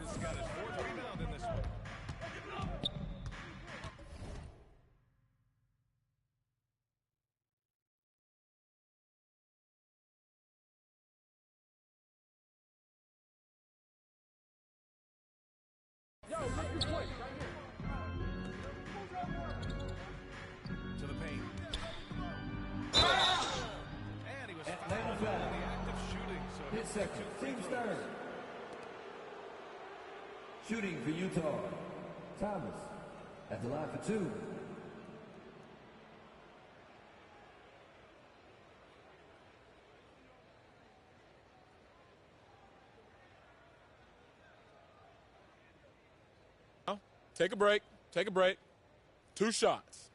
Smith's got his 4th rebound in this one. To the paint. And he was fouled in the act of shooting. So His second, team third. Shooting for Utah, Thomas at the line for 2. Take a break. Take a break. 2 shots.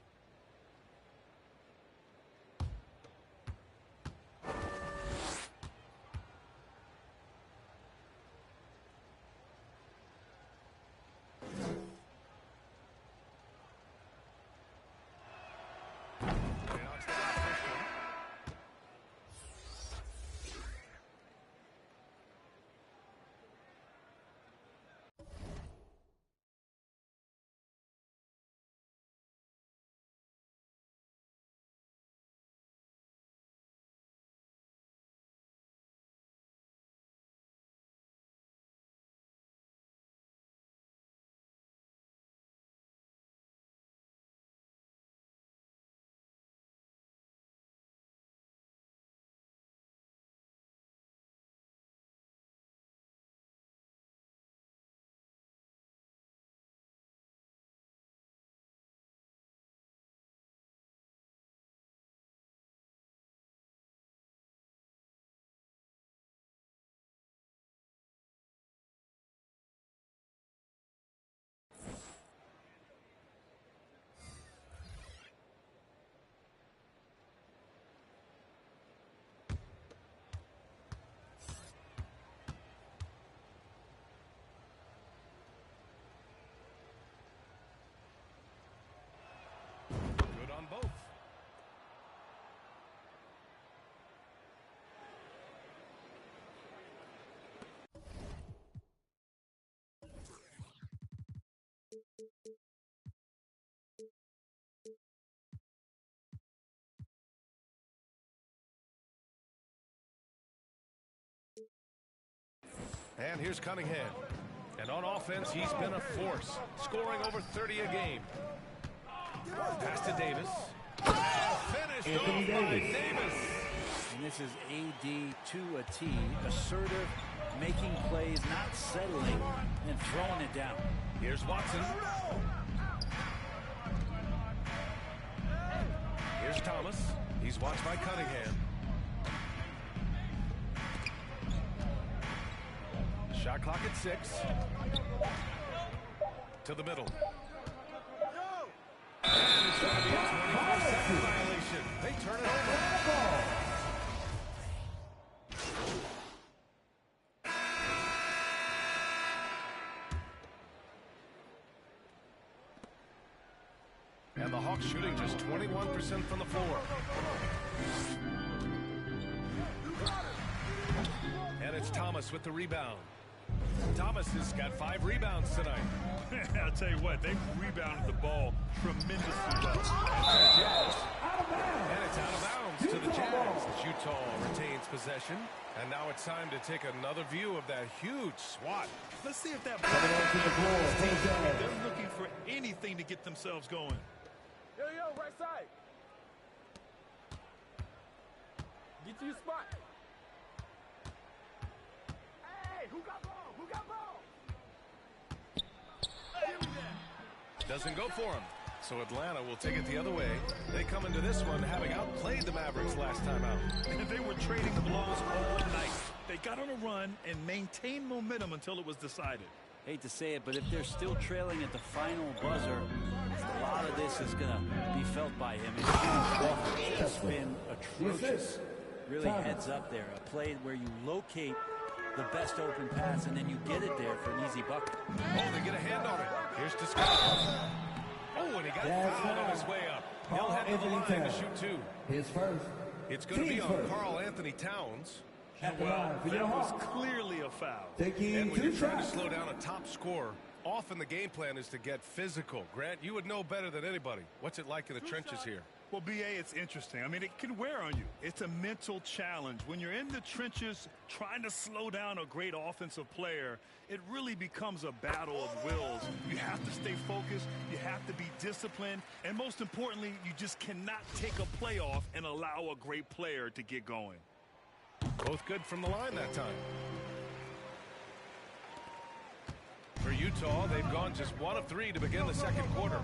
Good on both. And here's Cunningham. And on offense, he's been a force, scoring over 30 a game. Pass to Davis. And finished off by Davis. And this is AD to a T. Assertive, making plays, not settling, and throwing it down. Here's Watson. Here's Thomas. He's watched by Cunningham. Shot clock at 6. To the middle. And it's going to be a 24-second violation. They turn it over. And the Hawks shooting just 21% from the floor. And it's Thomas with the rebound. Thomas has got 5 rebounds tonight. I'll tell you what, they've rebounded the ball tremendously well. And it's out of bounds to the Jazz. Utah retains possession. And now it's time to take another view of that huge swat. Let's see if that they're looking for anything to get themselves going. Yo, right side. Get to your spot. Hey, who got ball? Who got ball? Give me that. Doesn't go for him. So Atlanta will take it the other way. They come into this one having outplayed the Mavericks last time out. And they were trading blows all night. They got on a run and maintained momentum until it was decided. Hate to say it, but if they're still trailing at the final buzzer, a lot of this is going to be felt by him. His shooting has been atrocious. Really heads up there. A play where you locate the best open pass and then you get it there for an easy bucket. Oh, they get a hand on it. Here's Toscano. Oh, and he got fouled on his way up. He'll head to the line to shoot 2. His first. It's going to be on Karl Anthony Towns. At the Well, line for your that was Hawks. clearly a foul. Taking And when 2 you're trying to shots. slow down a top scorer, often the game plan is to get physical. Grant, you would know better than anybody. What's it like in the trenches here? Well, B.A., it's interesting. I mean, it can wear on you. It's a mental challenge. When you're in the trenches trying to slow down a great offensive player, it really becomes a battle of wills. You have to stay focused. You have to be disciplined. And most importantly, you just cannot take a play off and allow a great player to get going. Both good from the line that time. For Utah, they've gone just 1 of 3 to begin the second quarter.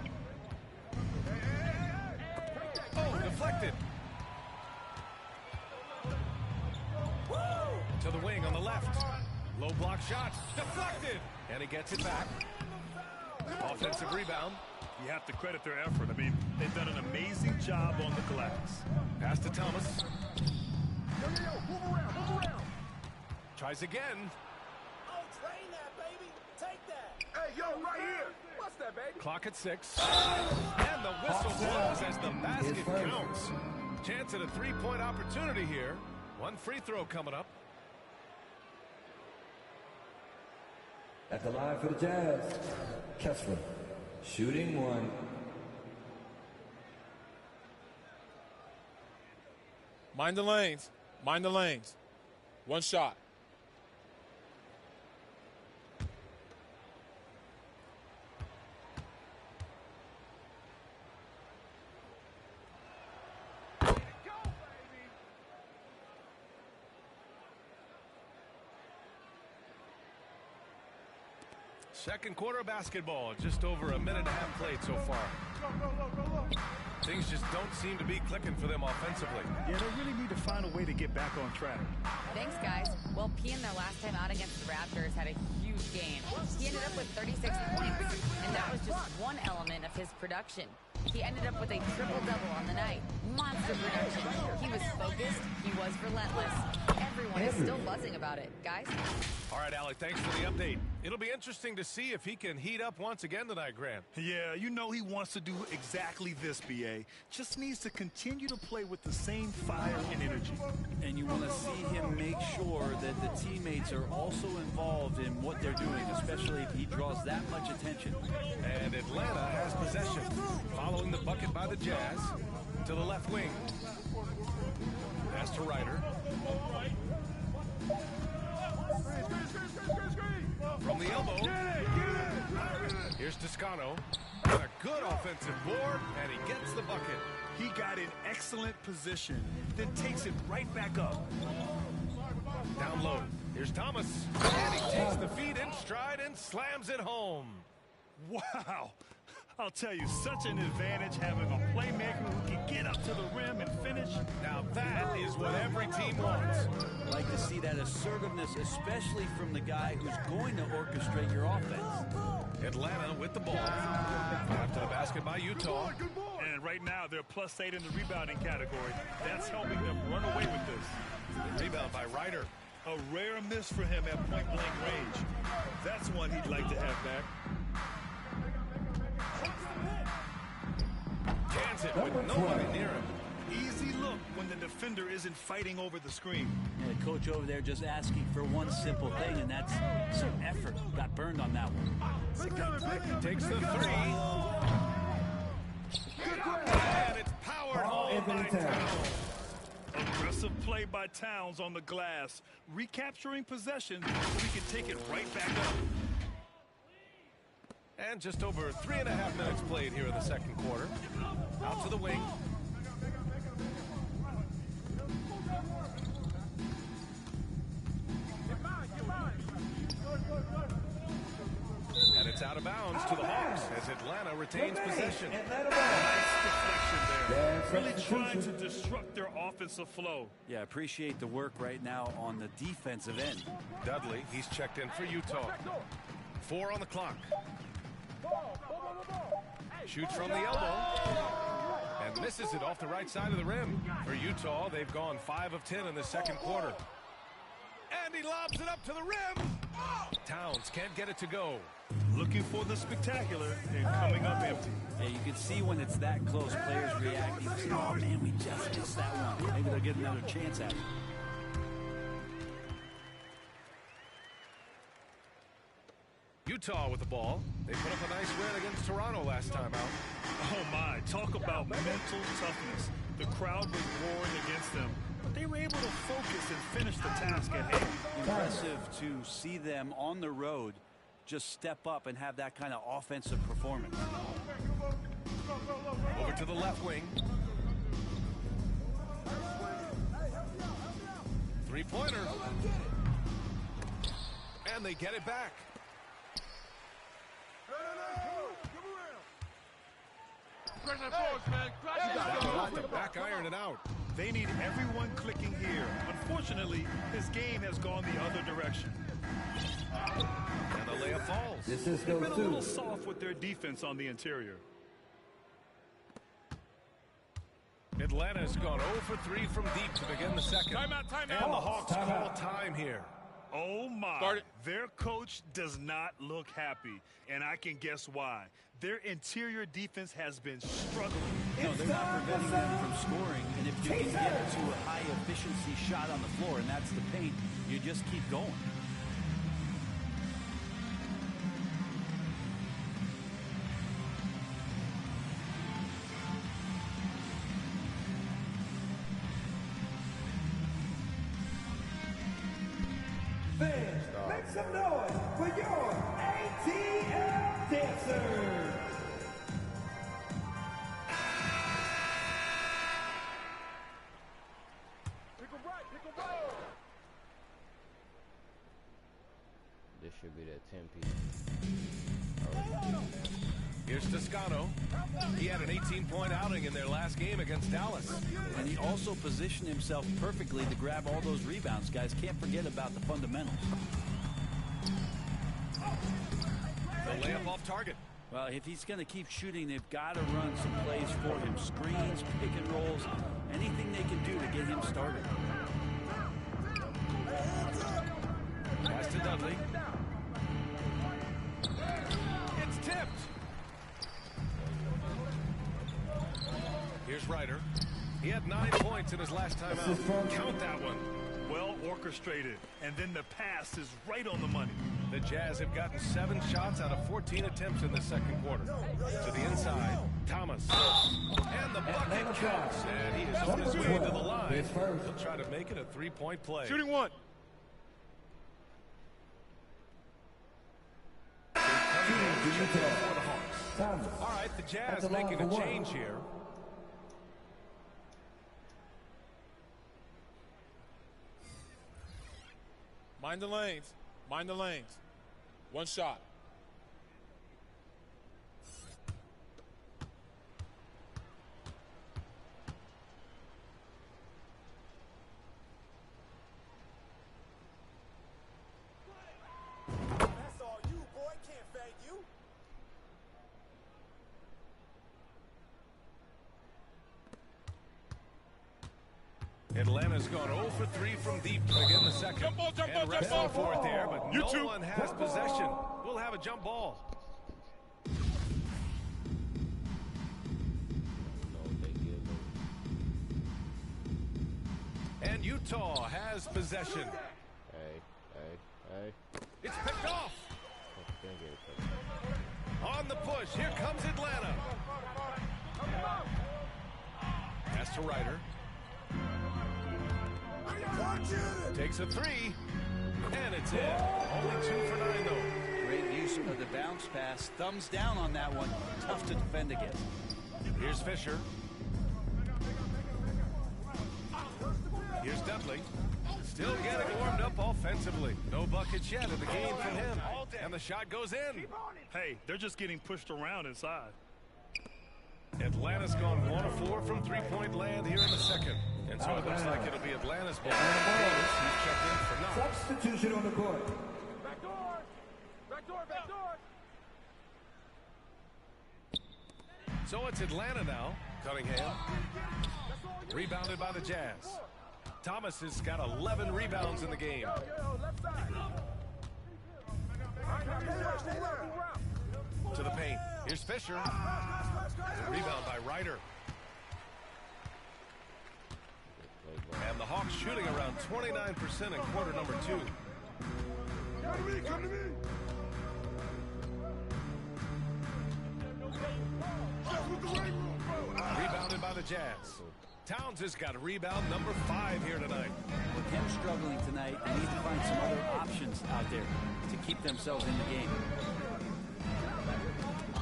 Oh, deflected. To the wing on the left. Low block shot. Deflected. And he gets it back. Offensive rebound. You have to credit their effort. I mean, they've done an amazing job on the glass. Pass to Thomas. Tries again. Oh, train that, baby. Take that. Hey, yo, right here. What's that, baby? Clock at 6. And the whistle blows as the basket counts. Chance at a 3-point opportunity here. 1 free throw coming up. At the line for the Jazz, Kessler, shooting 1. Mind the lanes. Mind the lanes. 1 shot. Second quarter basketball, just over a minute and a half played so far. Things just don't seem to be clicking for them offensively. Yeah, they really need to find a way to get back on track. Thanks, guys. Well, P in their last time out against the Raptors had a huge game. He ended up with 36 points, and that was just one element of his production. He ended up with a triple-double on the night. Monster production. He was focused. He was relentless. Everyone is still buzzing about it. Guys? All right, Alec, thanks for the update. It'll be interesting to see if he can heat up once again tonight, Grant. Yeah, you know he wants to do exactly this, B.A. Just needs to continue to play with the same fire and energy. And you want to see him make sure that the teammates are also involved in what they're doing, especially if he draws that much attention. And Atlanta has possession. Following the bucket by the Jazz. To the left wing. Pass to Ryder. From the elbow. Here's Toscano. And a good offensive board, and he gets the bucket. He got in excellent position, then takes it right back up. Down low. Here's Thomas. And he takes the feed in stride and slams it home. Wow. I'll tell you, such an advantage having a playmaker who can get up to the rim and finish. Now that is what every team wants. I like to see that assertiveness, especially from the guy who's going to orchestrate your offense. Atlanta with the ball. After the basket by Utah. And right now, they're +8 in the rebounding category. That's helping them run away with this. Rebound by Ryder. A rare miss for him at point-blank range. That's one he'd like to have back. Cans it with nobody near him. Easy look when the defender isn't fighting over the screen. And the coach over there just asking for one simple thing, and that's some effort. Got burned on that one. Takes the 3. And it's powered home by Towns. Aggressive play by Towns on the glass. Recapturing possession so he can take it right back up. And just over 3.5 minutes played here in the second quarter. Out to the wing. And it's out of bounds to the Hawks as Atlanta retains possession. Nice deflection there. Really trying to disrupt their offensive flow. Yeah, appreciate the work right now on the defensive end. Dudley, he's checked in for Utah. 4 on the clock. Shoots from the elbow. And misses it off the right side of the rim. For Utah, they've gone 5 of 10 in the second quarter. And he lobs it up to the rim. Towns can't get it to go. Looking for the spectacular and coming up empty. Yeah, you can see when it's that close, players reacting. Oh, man, we just missed that one. Maybe they'll get another chance at it. Utah with the ball. They put up a nice win against Toronto last time out. Oh, my. Talk about mental toughness. The crowd was roaring against them, but they were able to focus and finish the task at hand. Impressive to see them on the road just step up and have that kind of offensive performance. Over to the left wing. Three-pointer. And they get it back. To back iron it out. They need everyone clicking here. Unfortunately, his game has gone the other direction. And the layup falls. This is They've been a little soft with their defense on the interior. Atlanta's gone 0 for 3 from deep to begin the second. Timeout, timeout. And the Hawks call time here. Oh, my. Started. Their coach does not look happy, and I can guess why. Their interior defense has been struggling. No, they're not preventing them from scoring, and if you can get to a high-efficiency shot on the floor, and that's the paint, you just keep going. Fans, make some noise for your ATL dancers. This should be that 10 piece. Here's Toscano. He had an 18-point outing in their last game against Dallas. And he also positioned himself perfectly to grab all those rebounds. Guys, can't forget about the fundamentals. The layup off target. Well, if he's going to keep shooting, they've got to run some plays for him. Screens, pick and rolls, anything they can do to get him started. Pass to Dudley. It's tipped. Here's Ryder. He had 9 points in his last time out. Count that one. Well orchestrated, and then the pass is right on the money. The Jazz have gotten 7 shots out of 14 attempts in the second quarter. To the inside, Thomas. And the bucket counts. And he is on his way to the line. He'll try to make it a 3-point play. Shooting one. All right, the Jazz making a change here. Mind the lanes. Mind the lanes. One shot. That's all you, boy. Can't fade you. Atlanta's gone 0 for 3 from deep to begin the second. Jump ball, jump ball, and jump ball. for it there, but You no two. one has possession. We'll have a jump ball. And Utah has possession. Hey. It's picked off. On the push, here comes Atlanta. Pass to Ryder. Takes a 3, and it's in. Only 2 for 9, though. Great use of the bounce pass. Thumbs down on that one. Tough to defend against. Here's Fisher. Here's Dudley. Still getting warmed up offensively. No buckets yet in the game from him. And the shot goes in. Hey, they're just getting pushed around inside. Atlanta's gone 1 of 4 from three-point land here in the second. And so it looks like it'll be Atlanta's ball. Davis, who's checked in for knock. Substitution on the court. Back door. Back door. Back door. So it's Atlanta now. Cunningham. Rebounded by the Jazz. Thomas has got 11 rebounds in the game. Left side. To the paint. Here's Fisher. Rebound by Ryder. And the Hawks shooting around 29% in quarter number 2. Rebounded by the Jazz. Towns has got rebound number 5 here tonight. With him struggling tonight, they need to find some other options out there to keep themselves in the game.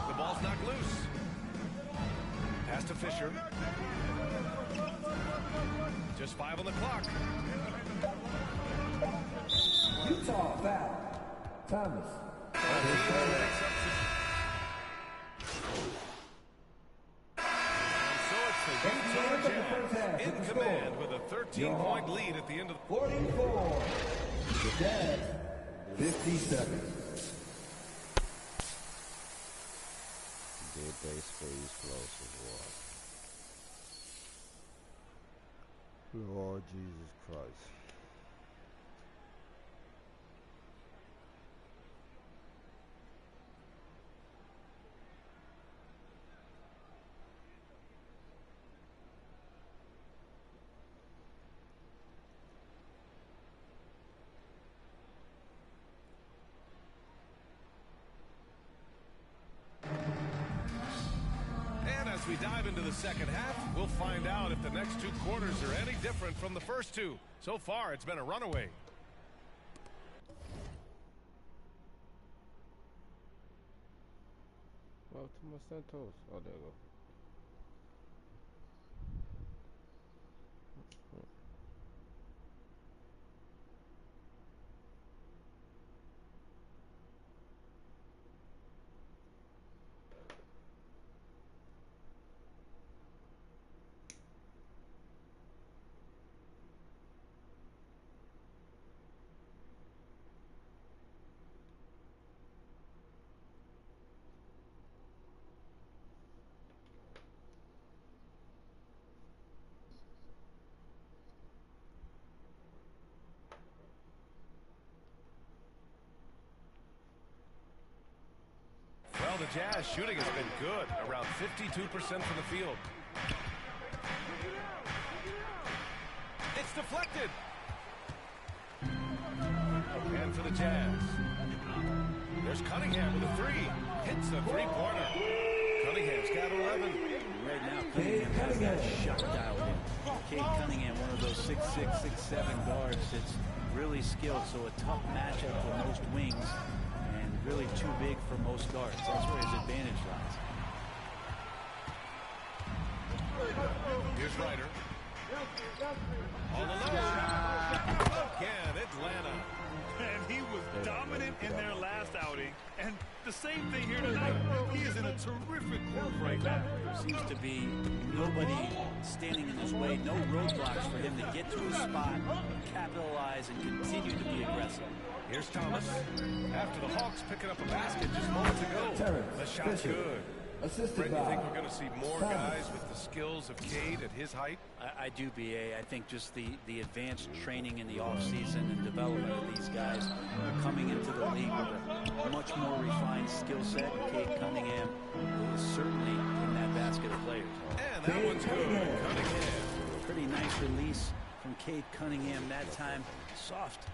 The ball's knocked loose. Pass to Fisher. Just 5 on the clock. Utah foul. Thomas. Utah Jazz in command with a 13-point lead at the end of the 44. The Jazz, 57. They basically explosive war. Lord Jesus Christ. we dive into the second half, we'll find out if the next 2 quarters are any different from the first 2. So far, it's been a runaway. Well, to my Santos. Oh, there you go. Well, the Jazz shooting has been good, around 52% from the field. It's deflected. And for the Jazz. There's Cunningham with a 3. Hits a 3-pointer. Cunningham's got 11. Right now, Cunningham has that shot dialed in. Cade Cunningham, one of those 6'6", 6'7" guards that's really skilled, so a tough matchup for most wings. Really too big for most guards. That's where his advantage lies. Here's Ryder. On the low. Again, Atlanta. And he was dominant in their last outing. And the same thing here tonight. He is in a terrific groove right now. There seems to be nobody standing in his way, no roadblocks for him to get to his spot, capitalize, and continue to be aggressive. Here's Thomas. After the Hawks picking up a basket just moments ago. The shot's good. Brent, you think we're going to see more guys with the skills of Cade at his height? I do, B.A. I think just the advanced training in the offseason and development of these guys are coming into the league with a much more refined skill set. Cade Cunningham is certainly in that basket of players. And that one's good. Cunningham. Pretty nice release from Cade Cunningham that time. Soft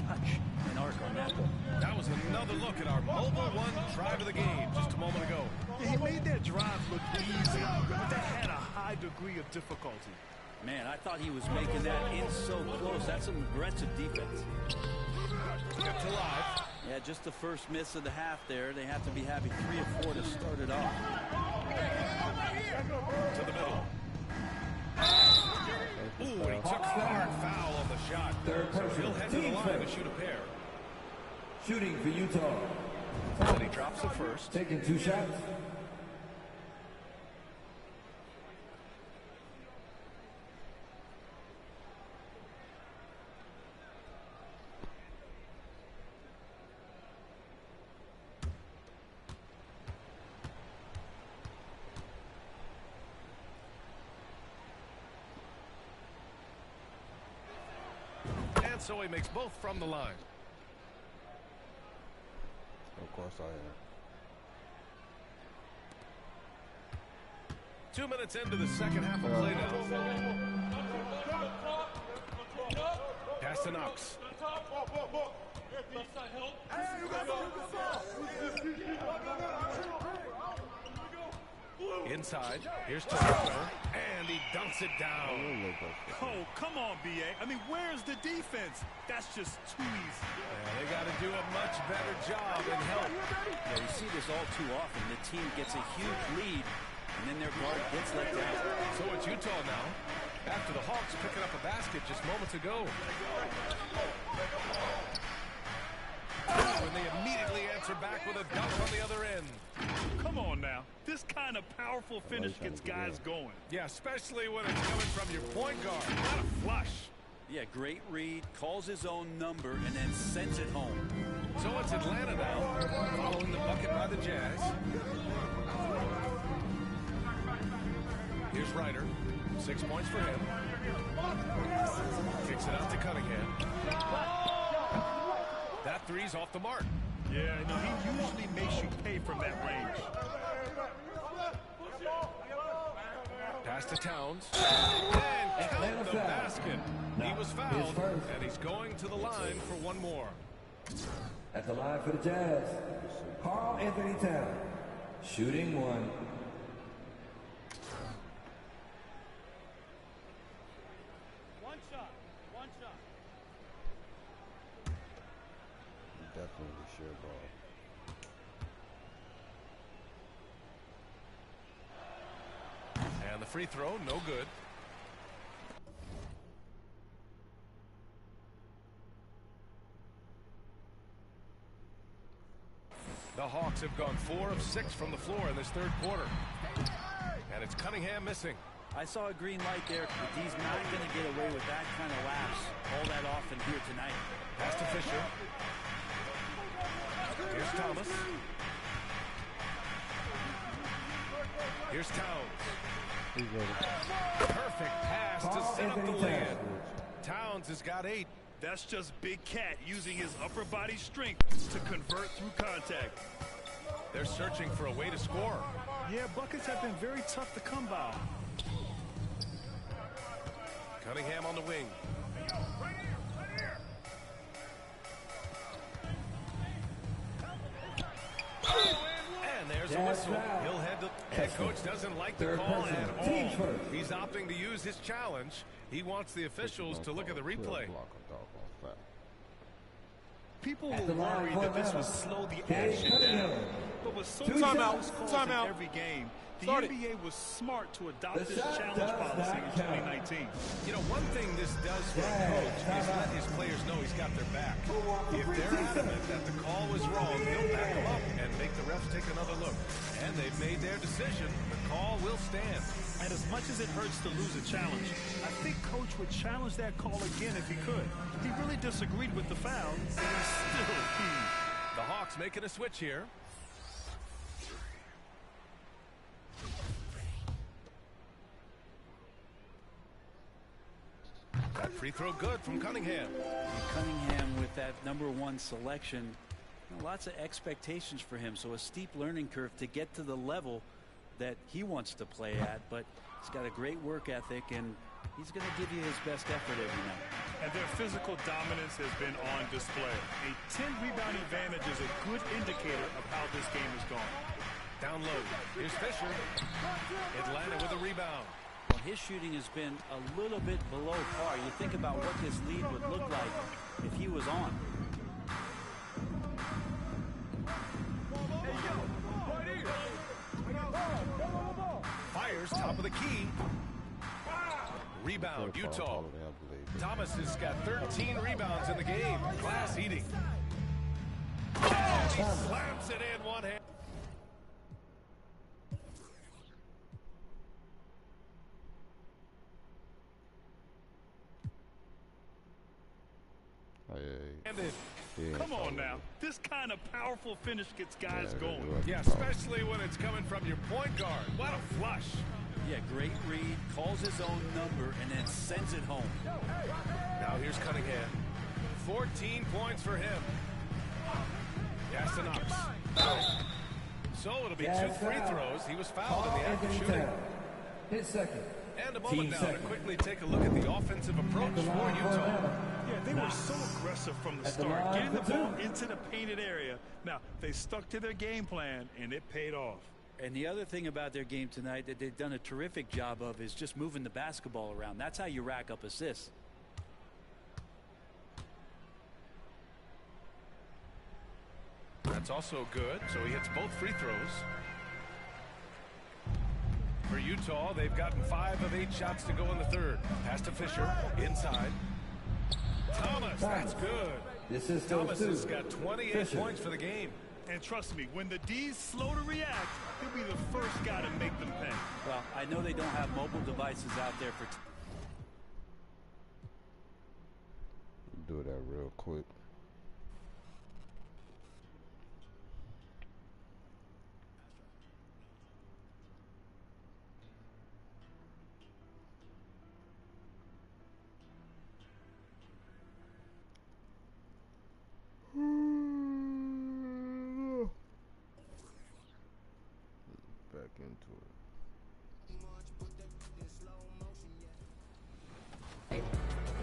touch and arc on that one. That was another look at our Mobile One drive of the game just a moment ago. He made that drive look easy, but that had a high degree of difficulty. Man, I thought he was making that in so close. That's some aggressive defense. Kept alive. Yeah, just the first miss of the half there. They have to be having 3 or 4 to start it off. To the middle. Ooh, he took a hard foul on the shot. So he'll head to the line to shoot a pair. Shooting for Utah. And he drops the first. Taking 2 shots. And so he makes both from the line. Of course I am. 2 minutes into the second half of play now. Pass to Knox. Inside, here's Toronto, and he dunks it down. Oh, come on, B.A. I mean, where's the defense? That's just too easy. Yeah, they got to do a much better job and help. Yeah, you see this all too often. The team gets a huge lead, and then their guard gets let down. So it's Utah now, after the Hawks picking up a basket just moments ago. When they immediately answer back with a dunk on the other end. Come on now. This kind of powerful finish gets guys going. Yeah, especially when it's coming from your point guard. What a flush. Yeah, great read, calls his own number, and then sends it home. So it's Atlanta now, following the bucket by the Jazz. Here's Ryder. 6 points for him. Kicks it out to Cunningham. That three's off the mark. Yeah, no, he usually makes you pay from that range. Pass to Towns. And count the basket. He was fouled, and he's going to the line for one more. At the line for the Jazz, Karl Anthony Towns, shooting one. One shot. Definitely sure ball. And the free throw, no good. The Hawks have gone 4 of 6 from the floor in this third quarter. And it's Cunningham missing. I saw a green light there, but he's not going to get away with that kind of lapse all that often here tonight. Pass to Fisher. Here's Thomas. Here's Towns. Perfect pass to set up the lead. Towns has got 8. That's just Big Cat using his upper body strength to convert through contact. They're searching for a way to score. Yeah, buckets have been very tough to come by. Cunningham on the wing. And there's a whistle. He'll head to... Head coach doesn't like the call at all. He's opting to use his challenge. He wants the officials to look at the replay. People were worried that this would slow the action down. But with so many calls in every game, the NBA was smart to adopt this challenge policy in 2019. You know, one thing this does for a coach is let his players know he's got their back. If they're adamant that the call was wrong, he'll back them up and make the refs take another look. And they've made their decision. The call will stand. And as much as it hurts to lose a challenge, I think Coach would challenge that call again if he could. He really disagreed with the foul, and he's still key. The Hawks making a switch here. That free throw good from Cunningham. And Cunningham with that #1 selection, lots of expectations for him, so a steep learning curve to get to the level that he wants to play at, but he's got a great work ethic, and he's going to give you his best effort every night. And their physical dominance has been on display. A 10-rebound advantage is a good indicator of how this game is going. Down low. Here's Fisher. Atlanta with a rebound. Well, his shooting has been a little bit below par. You think about what this lead would look like if he was on. Fires top of the key. Rebound, Utah. Thomas has got 13 rebounds in the game. Glass eating. He slams it in one hand. Come on now. This kind of powerful finish gets guys going. Yeah, especially when it's coming from your point guard. What a flush. Yeah, great read, calls his own number, and then sends it home. Now here's Cunningham. 14 points for him. Gaston-Knox. So it'll be 2 free throws. He was fouled in the act of shooting. His second. And a moment now to quickly take a look at the offensive approach for Utah. Yeah, they were so aggressive from the start, getting the ball into the painted area. Now, they stuck to their game plan, and it paid off. And the other thing about their game tonight that they've done a terrific job of is just moving the basketball around. That's how you rack up assists. That's also good, so he hits both free throws. For Utah, they've gotten 5 of 8 shots to go in the third. Pass to Fisher, inside. Thomas, that's good. This is Thomas has got 28 points for the game. And trust me, when the D's slow to react, he'll be the first guy to make them pay. Well, I know they don't have mobile devices out there for... Do that real quick. Back into it.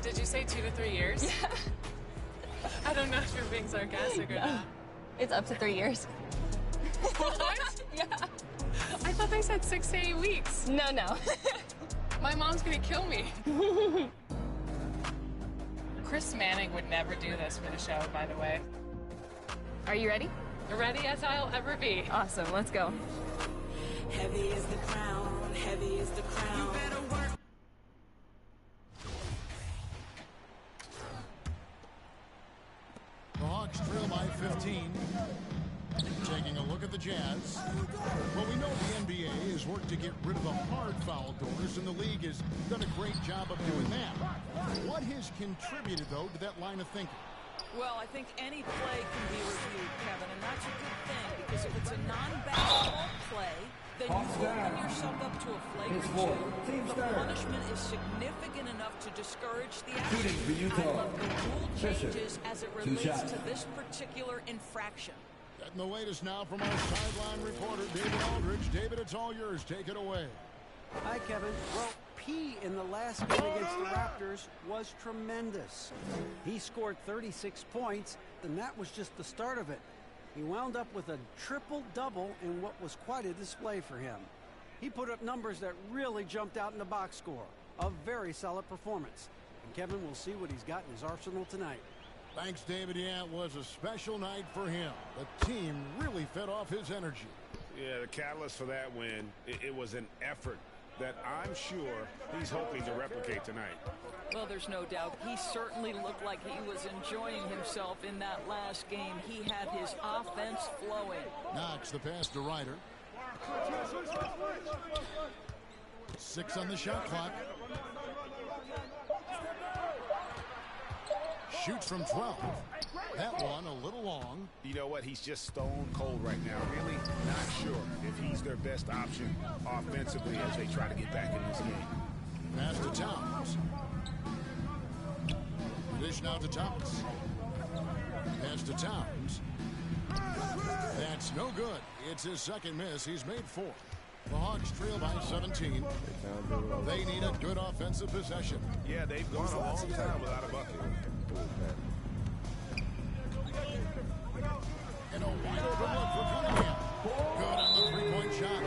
Did you say 2 to 3 years? Yeah. I don't know if you're being sarcastic or not. It's up to 3 years. What? Yeah. I thought they said 6 to 8 weeks. No. My mom's gonna kill me. Chris Manning would never do this for the show, by the way. Are you ready? Ready as I'll ever be. Awesome, let's go. Heavy is the crown, heavy is the crown. You better work. The Hawks trail by 15. Taking a look at the Jazz. Well, we know the NBA has worked to get rid of the hard foul doors, and the league has done a great job of doing that. What has contributed, though, to that line of thinking? Well, I think any play can be reviewed, Kevin, and that's a good thing, because if it's a non-basketball play, then you open yourself up to a flagrant 2. The punishment is significant enough to discourage the action. I love the rule changes as it relates to this particular infraction. Getting the latest now from our sideline reporter, David Aldridge. David, it's all yours. Take it away. Hi, Kevin. Well, P in the last game against the Raptors was tremendous. He scored 36 points, and that was just the start of it. He wound up with a triple-double in what was quite a display for him. He put up numbers that really jumped out in the box score. A very solid performance. And Kevin will see what he's got in his arsenal tonight. Thanks, David. Yeah, it was a special night for him. The team really fed off his energy. Yeah, the catalyst for that win, it was an effort that I'm sure he's hoping to replicate tonight. Well, there's no doubt. He certainly looked like he was enjoying himself in that last game. He had his offense flowing. Knox the pass to Ryder. 6 on the shot clock. Shoots from 12. That one a little long. You know what? He's just stone cold right now. Really not sure if he's their best option offensively as they try to get back in this game. Pass to Towns. Dish now to Thomas. Pass to Towns. That's no good. It's his second miss. He's made 4. The Hawks trail by 17. They need a good offensive possession. Yeah, they've gone a long time without a bucket. And a wide open look for Cunningham. Good on the three-point shot.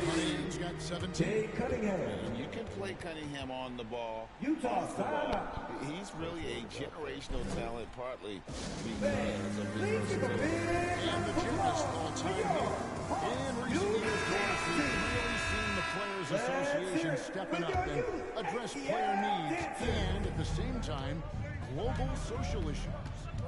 Cunningham's got 17. And you can play Cunningham on the ball. Utah style. He's really a generational talent, partly because of his versatility. And the gymnast on time here. In recent years, we've really seen the Players Association stepping up and address player needs and, at the same time, global social issues.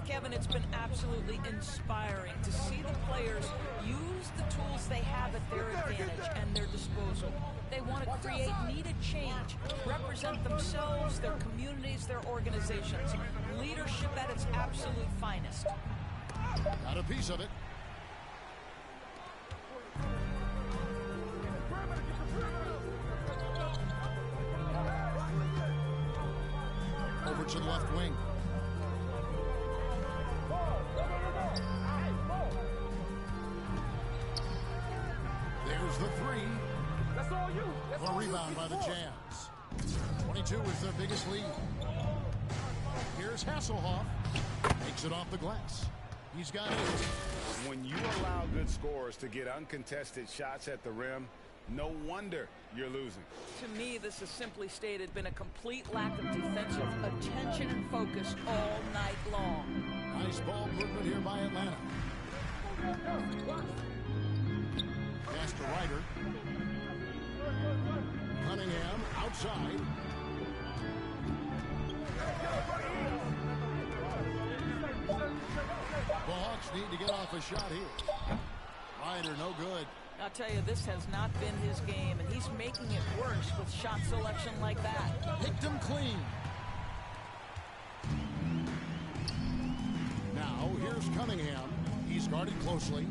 Kevin, it's been absolutely inspiring to see the players use the tools they have at their advantage and their disposal. They want to create needed change, represent themselves, their communities, their organizations. Leadership at its absolute finest. Got a piece of it. Over to the left wing. There's the three. That's all you. A rebound by the Jazz. 22 is their biggest lead. Here's Hasselhoff. Takes it off the glass. He's got 8. When you allow good scorers to get uncontested shots at the rim, no wonder you're losing. To me, this has simply stated been a complete lack of defensive attention and focus all night long. Nice ball movement here by Atlanta. Pass to Ryder. Cunningham outside. The Hawks need to get off a shot here. Ryder, no good. I'll tell you, this has not been his game, and he's making it worse with shot selection like that. Picked him clean. Now, here's Cunningham. He's guarded closely.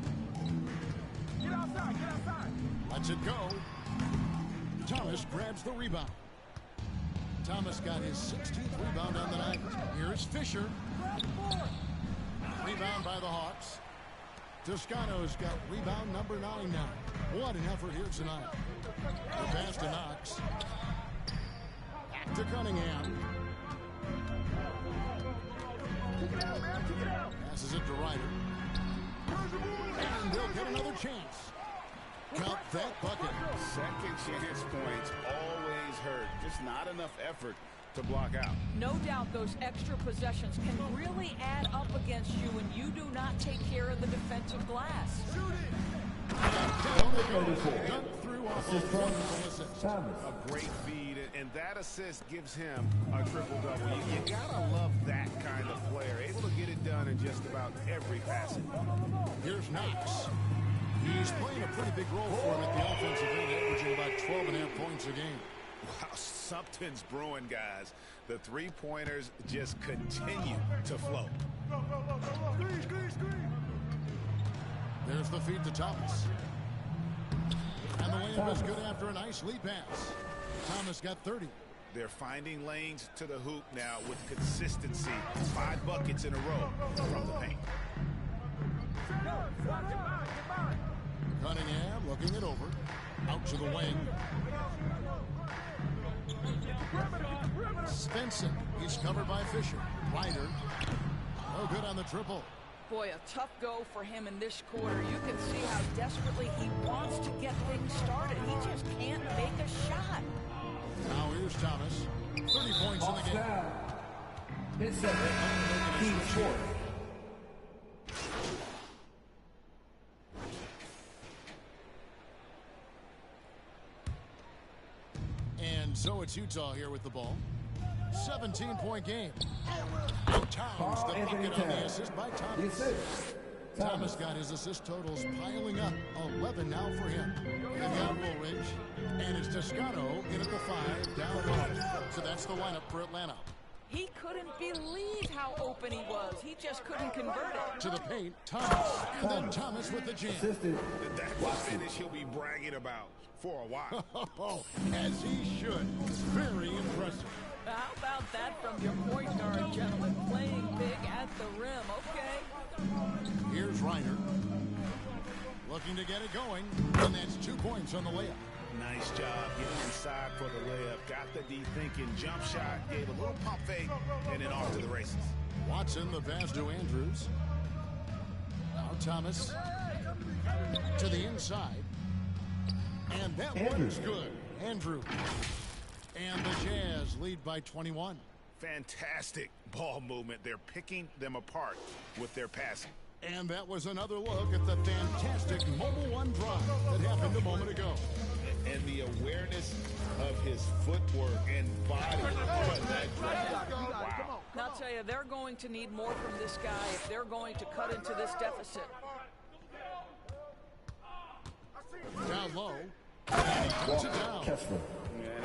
Get outside, get outside. Lets it go. Thomas grabs the rebound. Thomas got his 16th rebound on the night. Here's Fisher. Rebound by the Hawks. Toscano's got rebound number 9 now. What an effort here tonight. The pass to Knox. Back to Cunningham. Passes it to Ryder. And they'll get another chance. Count that bucket. Second chance points always hurt. Just not enough effort to block out. No doubt those extra possessions can really add up against you when you do not take care of the defensive glass. A great feed, and that assist gives him a triple-double. You gotta love that kind of player, able to get it done in just about every facet. Here's Knox. He's playing a pretty big role for him at the offensive end, averaging about 12.5 points a game. Wow, something's brewing, guys. The three-pointers just continue to flow. There's the feed to Thomas. And the layup is good after a nice lead pass. Thomas got 30. They're finding lanes to the hoop now with consistency. 5 buckets in a row from the paint. Cunningham looking it over. Out to the wing. Svensson. He's covered by Fisher. Ryder. No good on the triple. Boy, a tough go for him in this quarter. You can see how desperately he wants to get things started. He just can't make a shot. Now here's Thomas. 30 points in the game. Hit 7. Team short. And so it's Utah here with the ball. 17-point game. Towns the bucket on the assist by Thomas. Thomas got his assist totals piling up. 11 now for him. They've got Woolridge. And it's Toscano in at the 5 down low. So that's the lineup for Atlanta. He couldn't believe how open he was. He just couldn't convert it. To the paint, Thomas. And then Thomas with the jam. That's the finish he'll be bragging about for a while. As he should. Very impressive. How about that from your point guard, gentlemen? Playing big at the rim, okay? Here's Ryder. Looking to get it going. And that's 2 points on the layup. Nice job getting inside for the layup. Got the D thinking jump shot, gave a little pump fake, and then off to the races. Watson, the pass to Andrews. Now Thomas to the inside. And that one is good. Andrews. And the Jazz lead by 21. Fantastic ball movement. They're picking them apart with their passing. And that was another look at the fantastic Mobile One drive that happened a moment ago. And the awareness of his footwork and body. Wow. Now, I'll tell you, they're going to need more from this guy if they're going to cut into this deficit. Down low. And he puts it down.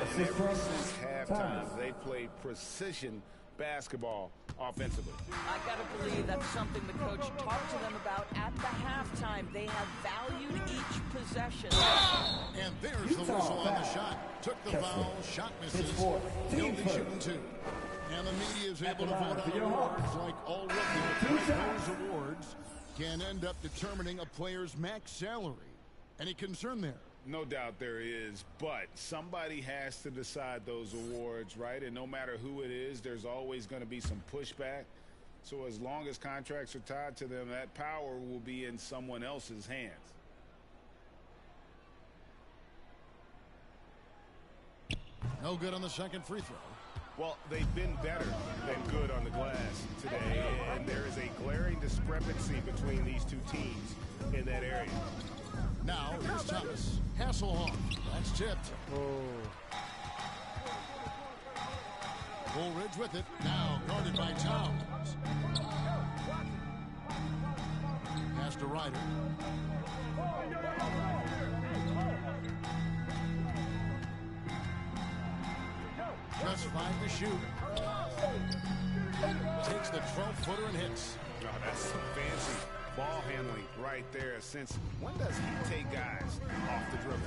And ever since halftime, they played precision basketball offensively. I got to believe that's something the coach talked to them about at the halftime. They have valued each possession. And there's the whistle on the shot. Took the foul, shot misses. He'll be shooting 2. And the media is able to vote on awards like all rookies. Those awards can end up determining a player's max salary. Any concern there? No doubt there is, but somebody has to decide those awards, right? And no matter who it is, there's always going to be some pushback. So as long as contracts are tied to them, that power will be in someone else's hands. No good on the second free throw. Well, they've been better than good on the glass today, and there is a glaring discrepancy between these two teams in that area. Now, here's Thomas. Hasselhoff. That's tipped. Woolridge with it. Now guarded by Towns. Pass to Ryder. Just 5 to shoot. Takes the 12-footer and hits. Oh, that's some fancy ball handling right there. Since when does he take guys off the dribble?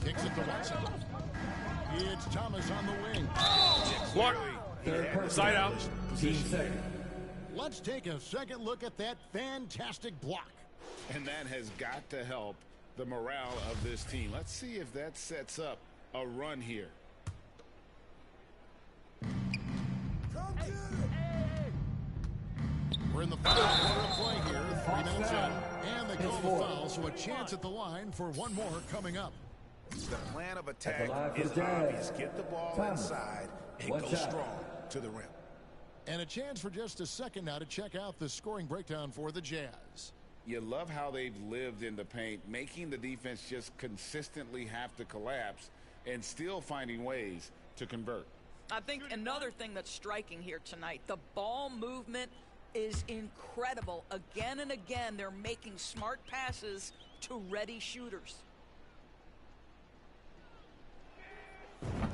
Kicks it to Watson. It's Thomas on the wing. Block. Side out. Team second. Let's take a second look at that fantastic block. And that has got to help the morale of this team. Let's see if that sets up a run here. We're in the final quarter of play here. 3 minutes in. And they call the foul, so a chance at the line for one more coming up. The plan of attack is obvious. Get the ball inside and go strong to the rim. And a chance for just a second now to check out the scoring breakdown for the Jazz. You love how they've lived in the paint, making the defense just consistently have to collapse and still finding ways to convert. I think another thing that's striking here tonight, the ball movement is incredible. Again and again, they're making smart passes to ready shooters.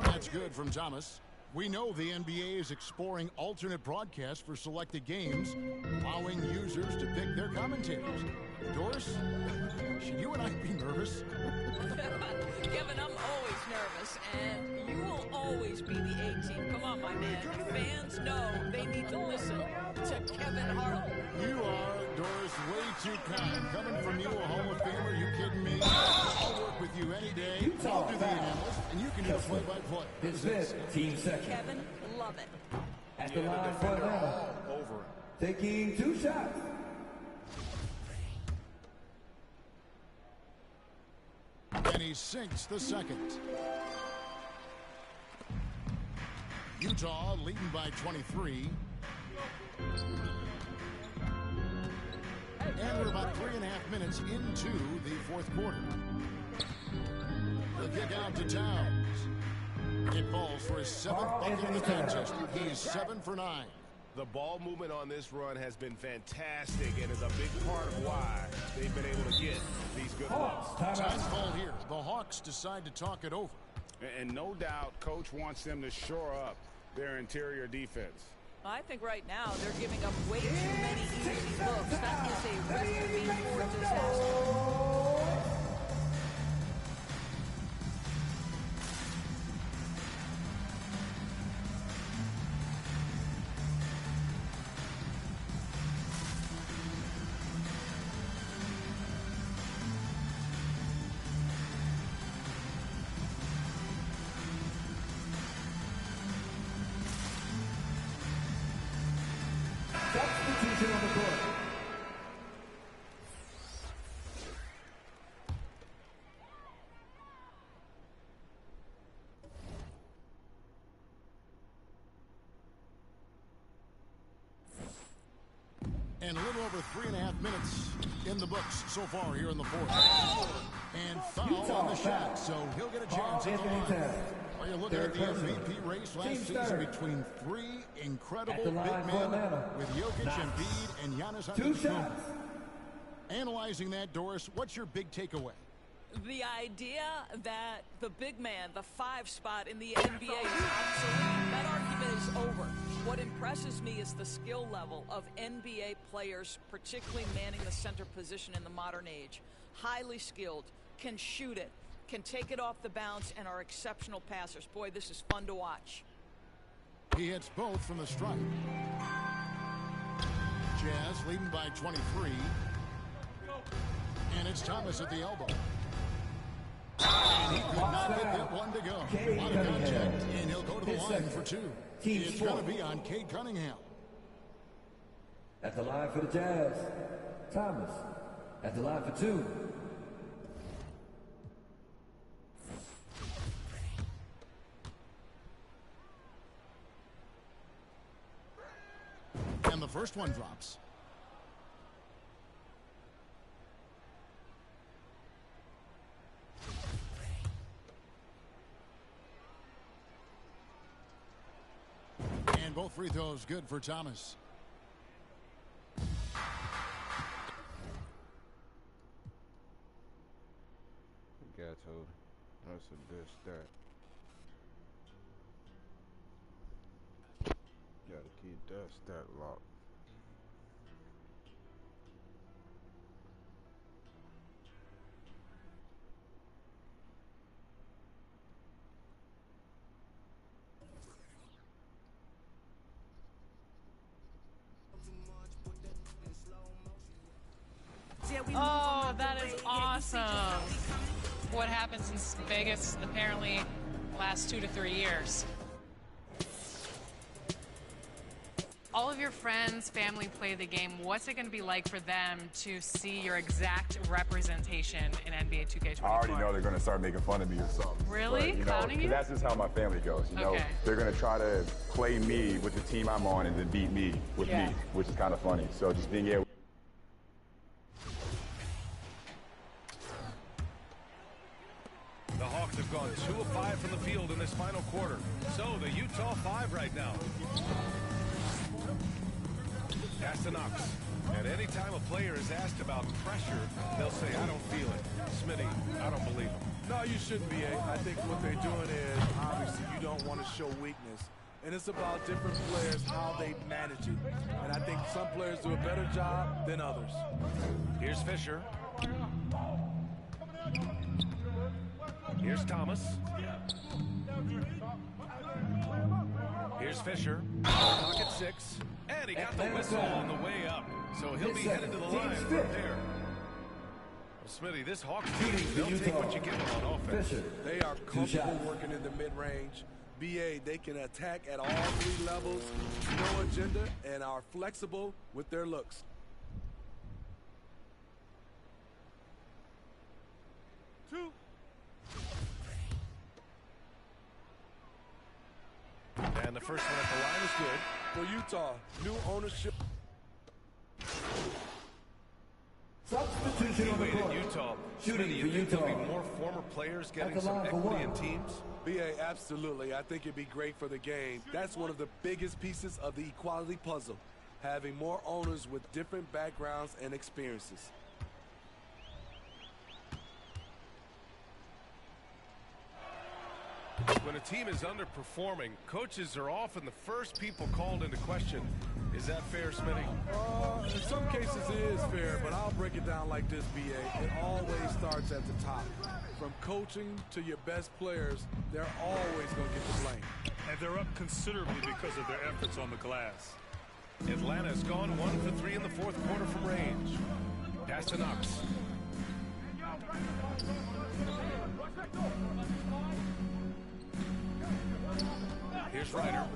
That's good from Thomas. We know the NBA is exploring alternate broadcasts for selected games, allowing users to pick their commentators. Doris, should you and I be nervous? Kevin, I'm always nervous, and you will always be the A-team. Come on, my man. Fans know they need to listen to Kevin Harlan. You are, Doris, way too kind. Coming from you, a Hall of Famer, you kidding me? I'll work with you any day. I'll do the analyst, and you can do the play-by-play. It's this, team second. Kevin, love it. At the line for Atlanta, taking 2 shots. And he sinks the second. Utah leading by 23. And we're about 3.5 minutes into the fourth quarter. The kick out to Towns. It falls for his 7th bucket of the contest. He is 7 for 9. The ball movement on this run has been fantastic and is a big part of why they've been able to get these good looks. Time call here. The Hawks decide to talk it over. And no doubt, Coach wants them to shore up their interior defense. I think right now they're giving up way too many easy looks. That is a recipe for disaster. Substitution on the court. And a little over 3.5 minutes in the books so far here in the fourth. And foul on the shot, so he'll get a chance at the line. Are you looking at the MVP race last season between 3 incredible big men with Jokic, Embiid, and Giannis Antetokounmpo? Analyzing that, Doris, what's your big takeaway? The idea that the big man, the 5 spot in the NBA, absolutely, that argument is over. What impresses me is the skill level of NBA players, particularly manning the center position in the modern age. Highly skilled, can shoot it, can take it off the bounce, and are exceptional passers. Boy, this is fun to watch. He hits both from the stripe. Jazz leading by 23. And it's Thomas at the elbow. And he could not get that one to go. A lot of contact, and he'll go to the line for 2. It's going to be on Cade Cunningham. At the line for the Jazz, Thomas. At the line for 2. And the first one drops. And both free throws good for Thomas. Gato, that's a good start. Gotta keep that stat locked. Oh, that is awesome. What happened since Vegas apparently last 2 to 3 years. All of your friends, family play the game. What's it going to be like for them to see your exact representation in NBA 2K24? I already know they're going to start making fun of me or something. Really? But, Clowning you? That's just how my family goes. You know, they're going to try to play me with the team I'm on and then beat me with me, which is kind of funny. So just being able. The Hawks have gone 2 of 5 from the field in this final quarter. So the Utah 5 right now. Pass to Knox. And any time a player is asked about pressure, they'll say, I don't feel it. Smitty, I don't believe him. No, you shouldn't be. I think what they're doing is, obviously, you don't want to show weakness. And it's about different players, how they manage it. And I think some players do a better job than others. Here's Fisher. Here's Thomas. Here's Fisher. Pocket 6. And he got the whistle on the way up. So he'll be headed to the line from there. Well, Smitty, this Hawks team, they'll take what you give them on offense. They are comfortable working in the mid-range. BA, they can attack at all 3 levels, no agenda, and are flexible with their looks. And the first one at the line is good. For Utah, new ownership. Substitution on the court. Utah. Shooting Smitty, for you think Utah. there'll be more former players getting some equity in teams? BA, absolutely. I think it'd be great for the game. That's one of the biggest pieces of the equality puzzle, having more owners with different backgrounds and experiences. When a team is underperforming, coaches are often the first people called into question. Is that fair, Smitty? In some cases it is fair, but I'll break it down like this, BA. It always starts at the top. From coaching to your best players, they're always going to get the blame. And they're up considerably because of their efforts on the glass. Atlanta's gone 1 for 3 in the fourth quarter from range. Pass to Knox. Here's Ryder.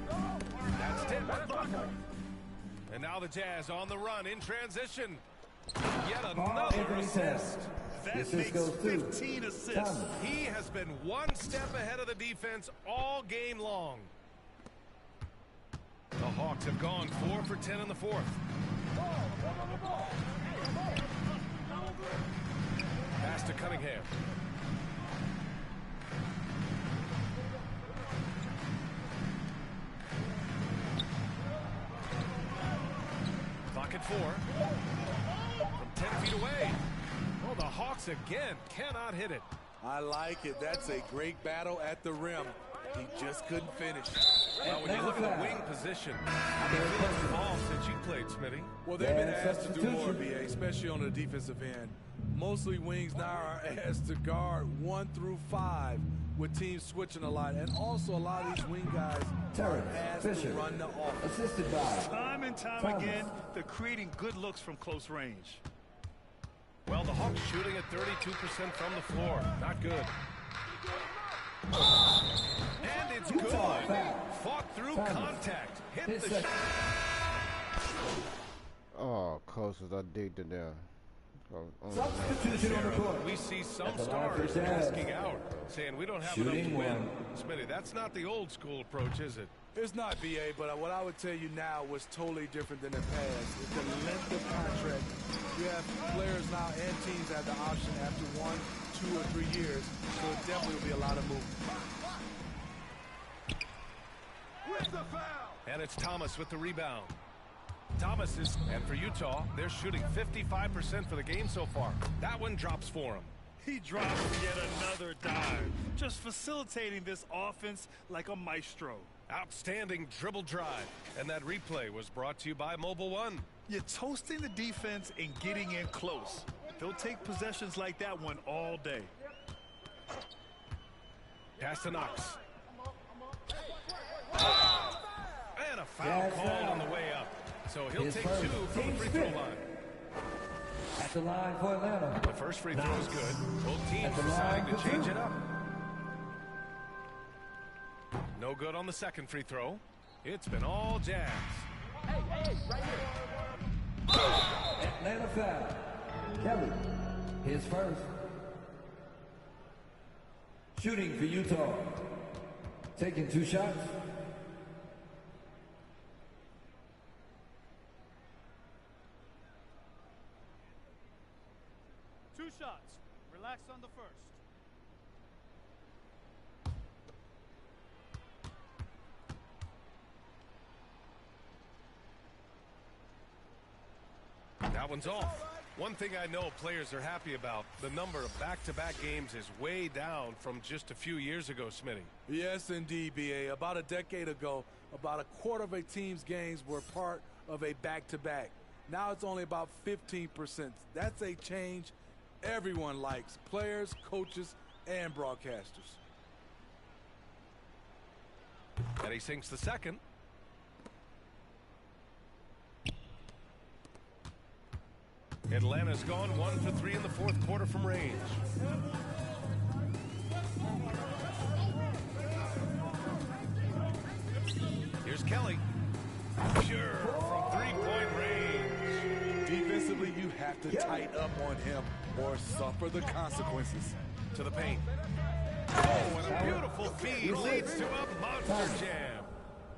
That's tipped. And now the Jazz on the run in transition. Yet another assist. That makes 15 assists. He has been one step ahead of the defense all game long. The Hawks have gone 4 for 10 in the fourth. Pass to Cunningham. Clock at 4. From 10 feet away. Oh, the Hawks again cannot hit it. I like it. That's a great battle at the rim. He just couldn't finish. Well, when you look at the wing position, how many minutes involved since you played, Smitty? Well, they've been asked to do more, BA, especially on the defensive end. Mostly wings now are asked to guard 1 through 5, with teams switching a lot. And also a lot of these wing guys are asked to run the offense. Assisted by Time and time again, they're creating good looks from close range. Well, the Hawks shooting at 32% from the floor. Not good. And it's good. Fought through contact. Hit the shot. Oh, closest I digged it down. Substitution on the court. We see some stars asking out, saying we don't have enough to win. Smitty, that's not the old school approach, is it? It's not, BA, but what I would tell you now was totally different than the past. It's the length of contract. You have players now and teams have the option after 1, 2, or 3 years, so it definitely will be a lot of movement. With the foul. And it's Thomas with the rebound. Thomas is, and for Utah, they're shooting 55% for the game so far. That one drops for him. He drops yet another dive, just facilitating this offense like a maestro. Outstanding dribble drive. And that replay was brought to you by Mobile One. You're toasting the defense and getting in close. They'll take possessions like that one all day. Pass to Knox. And a foul call on the way up. So he'll take 2 from the free throw line. At the line for Atlanta. The first free throw is good. Both teams deciding to change it up. No good on the second free throw. It's been all Jazz. Hey, right here. Atlanta foul. Kelly, his first. Shooting for Utah. Taking 2 shots. Two shots. Relax on the first. That one's off. One thing I know players are happy about, the number of back-to-back games is way down from just a few years ago, Smitty. Yes, indeed, BA. About a decade ago, about a quarter of a team's games were part of a back-to-back. Now it's only about 15%. That's a change everyone likes, players, coaches, and broadcasters. And he sinks the second. Atlanta's gone 1 for 3 in the fourth quarter from range. Here's Kelly. Pure from three-point range. Defensively, you have to tighten up on him or suffer the consequences. To the paint. Oh, and a beautiful feed leads to a monster jam.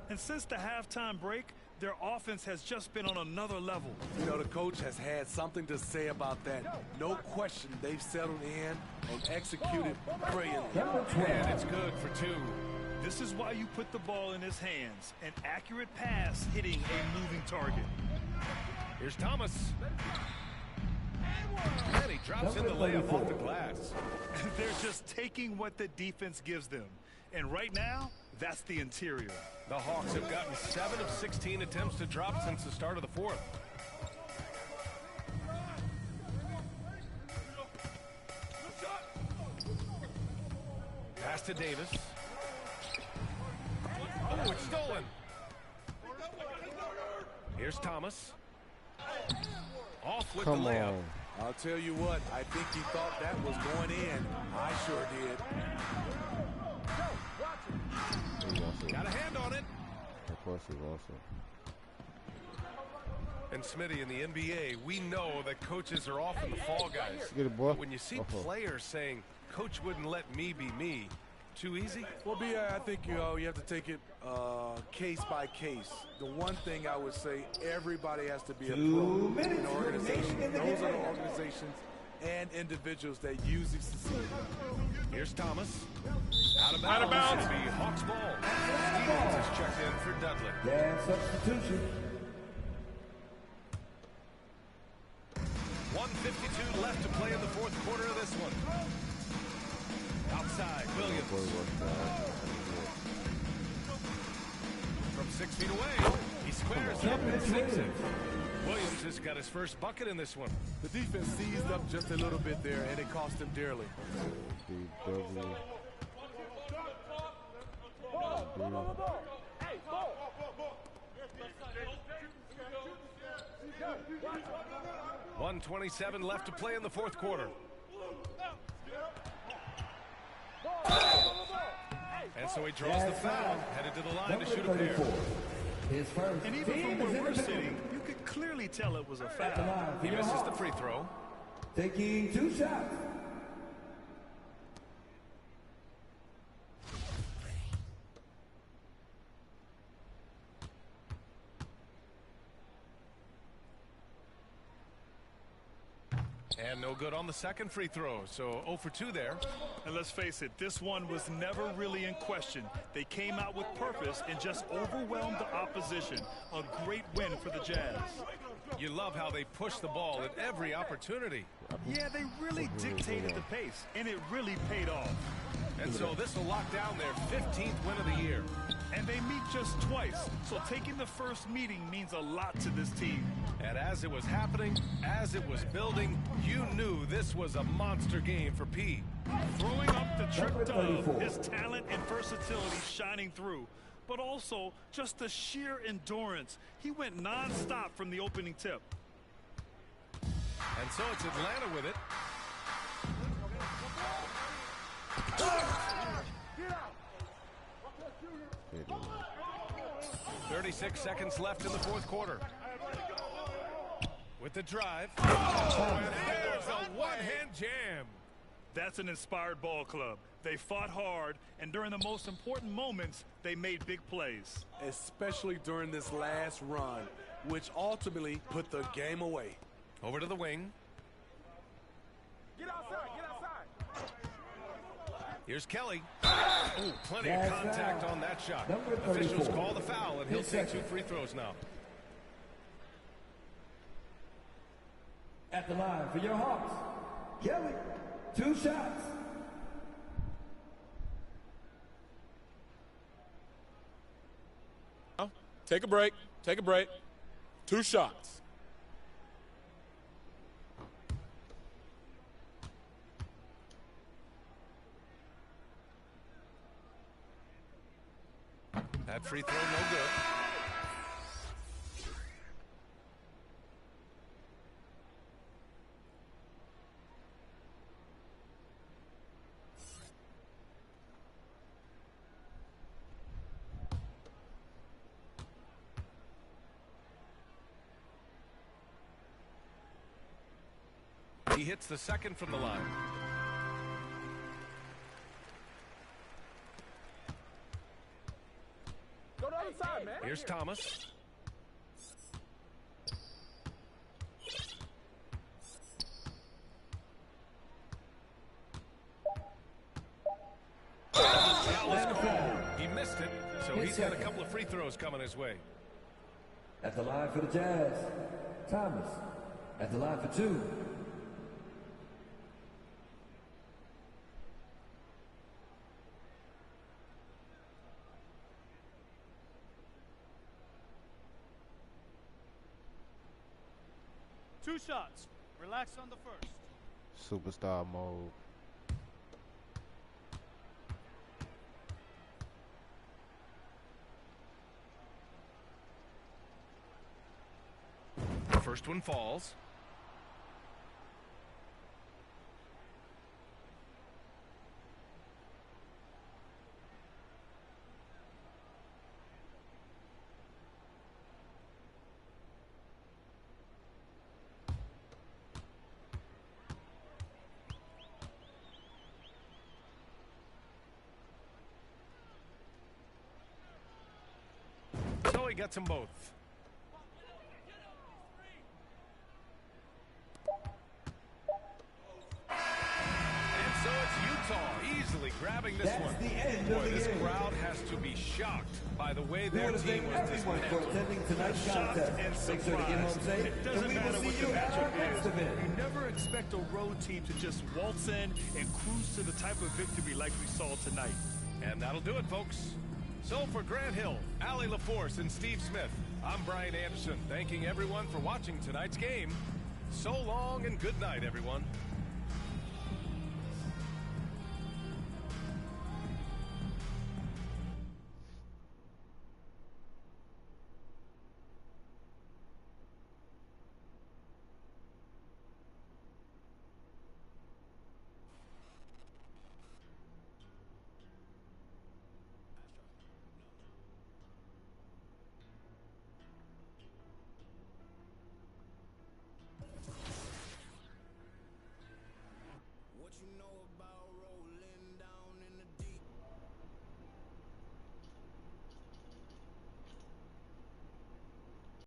And since the halftime break, their offense has just been on another level. You know, the coach has had something to say about that. No question, they've settled in and executed brilliantly. And it's good for 2. This is why you put the ball in his hands. An accurate pass hitting a moving target. Here's Thomas. And he drops in the layup off the glass. They're just taking what the defense gives them. And right now, that's the interior. The Hawks have gotten 7 of 16 attempts to drop since the start of the fourth. Pass to Davis. Oh, it's stolen. Here's Thomas. Off with the layup. I'll tell you what, I think he thought that was going in. I sure did. Got a hand on it. Of course he also. And Smitty, in the NBA, we know that coaches are often the fall guys. Get it, boy. But when you see players saying, "Coach wouldn't let me be me," too easy? Well, B.A., I think you have to take it case by case. The one thing I would say, everybody has to be a pro in an organization. Those are the organizations and individuals that usually succeed. Here's Thomas. Out of bounds. It'll be Hawks ball. Stevens is checked in for Dudley. Yeah, substitution. 1:52 left to play in the fourth quarter of this one. Outside, Williams. From 6 feet away, he squares up and sinks it. Williams has got his first bucket in this one. The defense seized up just a little bit there, and it cost him dearly. .127 left to play in the fourth quarter. And so he draws the foul, headed to the line to shoot a pair. His first. And even from where we're sitting, you could clearly tell it was a foul. He misses the free throw. Taking 2 shots. And no good on the second free throw, so 0 for 2 there. And let's face it, this one was never really in question. They came out with purpose and just overwhelmed the opposition. A great win for the Jazz. You love how they push the ball at every opportunity. Yeah, they really dictated the pace, and it really paid off. And so this will lock down their 15th win of the year. And they meet just twice, so taking the first meeting means a lot to this team. And as it was happening, as it was building, you knew this was a monster game for P. Throwing up the trick dub, his talent and versatility shining through, but also just the sheer endurance. He went non-stop from the opening tip. And so it's Atlanta with it. 36 seconds left in the fourth quarter. With the drive. Oh, and there's a one-hand jam. That's an inspired ball club. They fought hard, and during the most important moments, they made big plays. Especially during this last run, which ultimately put the game away. Over to the wing. Get outside, get outside. Here's Kelly. Oh, plenty of contact on that shot. Officials call the foul, and he'll take 2 free throws now. At the line for your Hawks, Kelly, 2 shots. Take a break. Take a break. 2 shots. That free throw, no good. He hits the second from the line. Go to the other side, man. Here's Thomas. He missed it, so he's got a couple of free throws coming his way. At the line for the Jazz, Thomas. At the line for 2. Two shots. Relax on the first. Superstar mode. First one falls. So he gets them both. Easily grabbing this one. Boy, this crowd has to be shocked by the way their team was dismantled. Shocked and surprised. It doesn't matter what the matchup is. You never expect a road team to just waltz in and cruise to the type of victory like we saw tonight. And that'll do it, folks. So for Grant Hill, Allie LaForce, and Steve Smith, I'm Brian Anderson, thanking everyone for watching tonight's game. So long and good night, everyone.